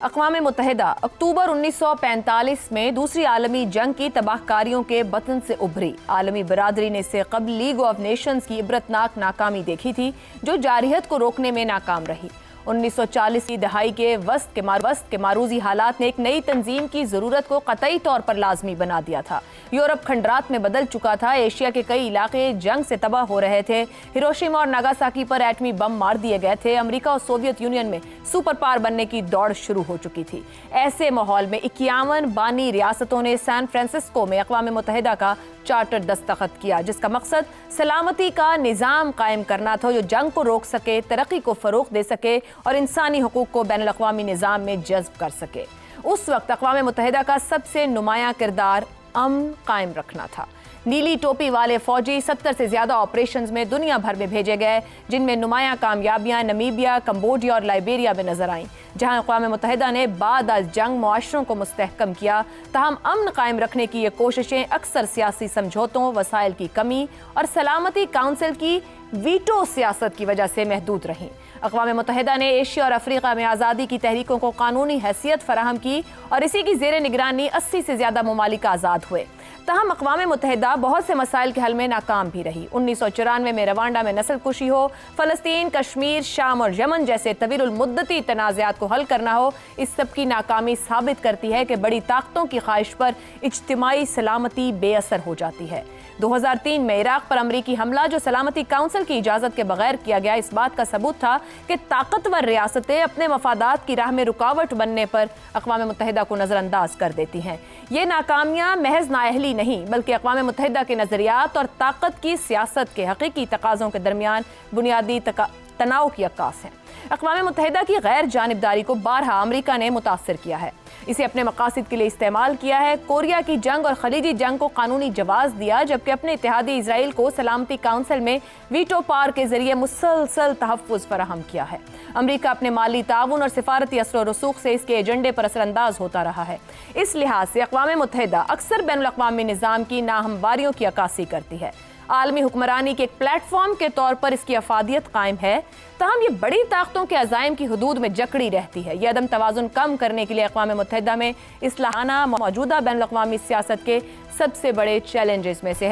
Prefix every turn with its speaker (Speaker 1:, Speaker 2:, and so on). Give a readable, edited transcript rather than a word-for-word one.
Speaker 1: اقوام متحدہ اکتوبر 1945 میں دوسری عالمی جنگ کی تباہکاریوں کے بطن سے ابھری۔ عالمی برادری نے اس سے قبل لیگ آف نیشنز کی عبرتناک ناکامی دیکھی تھی جو جارحیت کو روکنے میں ناکام رہی۔ 1940 کی دہائی کے وسط کے معروضی حالات نے ایک نئی تنظیم کی ضرورت کو قطعی طور پر لازمی بنا دیا تھا۔ یورپ کھنڈرات میں بدل چکا تھا، ایشیا کے کئی علاقے جنگ سے تباہ ہو رہے تھے، ہیروشیما اور ناگاساکی پر ایٹمی بم مار دیے گئے تھے، امریکہ اور سوویت یونین میں سپر پاور بننے کی دوڑ شروع ہو چکی تھی۔ ایسے ماحول میں 51 بانی ریاستوں نے سان فرانسسکو میں اقوام متحدہ کا چارٹر دستخط کیا، جس کا مقصد سلامتی کا نظام قائم کرنا تھا جو جنگ کو روک سکے، ترقی کو فروغ دے سکے اور انسانی حقوق کو بین الاقوامی نظام میں جذب کر سکے۔ اس وقت اقوام متحدہ کا سب سے نمایاں کردار امن قائم رکھنا تھا۔ نیلی ٹوپی والے فوجی 70 سے زیادہ آپریشنز میں دنیا بھر میں بھیجے گئے، جن میں نمایاں کامیابیاں نمیبیا، کمبوڈیا اور لائبیریا میں نظر آئیں، جہاں اقوام متحدہ نے بعد از جنگ معاشروں کو مستحکم کیا۔ تاہم امن قائم رکھنے کی یہ کوششیں اکثر سیاسی سمجھوتوں، وسائل کی کمی اور سلامتی کونسل کی ویٹو سیاست کی وجہ سے محدود رہیں۔ اقوام متحدہ نے ایشیا اور افریقہ میں آزادی کی تحریکوں کو قانونی حیثیت فراہم کی اور اسی کی زیر نگرانی 80 سے زیادہ ممالک آزاد ہوئے۔ تاہم اقوام متحدہ بہت سے مسائل کے حل میں ناکام بھی رہی۔ 1994 میں روانڈا میں نسل کشی ہو، فلسطین، کشمیر، شام اور یمن جیسے طویل المدتی تنازعات کو حل کرنا ہو، اس سب کی ناکامی ثابت کرتی ہے کہ بڑی طاقتوں کی خواہش پر اجتماعی سلامتی بے اثر ہو جاتی ہے۔ 2003 میں عراق پر امریکی حملہ جو سلامتی کونسل کی اجازت کے بغیر کیا گیا، اس بات کا ثبوت تھا کہ طاقتور ریاستیں اپنے مفادات کی راہ میں رکاوٹ بننے پر اقوام متحدہ کو نظر انداز کر دیتی ہیں۔ یہ ناکامیاں محض نااہلی نہیں بلکہ اقوام متحدہ کے نظریات اور طاقت کی سیاست کے حقیقی تقاضوں کے درمیان بنیادی تناؤ کی عکاس ہیں۔ اقوام متحدہ کی غیر جانبداری کو بارہا امریکہ نے متاثر کیا ہے، اسے اپنے مقاصد کے لیے استعمال کیا ہے۔ کوریا کی جنگ اور خلیجی جنگ کو قانونی جواز دیا، جبکہ اپنے اتحادی اسرائیل کو سلامتی کونسل میں ویٹو پاور کے ذریعے مسلسل تحفظ فراہم کیا ہے۔ امریکہ اپنے مالی تعاون اور سفارتی اثر و رسوخ سے اس کے ایجنڈے پر اثر انداز ہوتا رہا ہے۔ اس لحاظ سے اقوام متحدہ اکثر بین الاقوامی نظام کی ناہمواریوں کی عکاسی کرتی ہے۔ عالمی حکمرانی کے ایک پلیٹ فارم کے طور پر اس کی افادیت قائم ہے، تاہم یہ بڑی طاقتوں کے عزائم کی حدود میں جکڑی رہتی ہے۔ یہ عدم توازن کم کرنے کے لیے اقوام متحدہ میں اصلاحانہ موجودہ بین الاقوامی سیاست کے سب سے بڑے چیلنجز میں سے ہے۔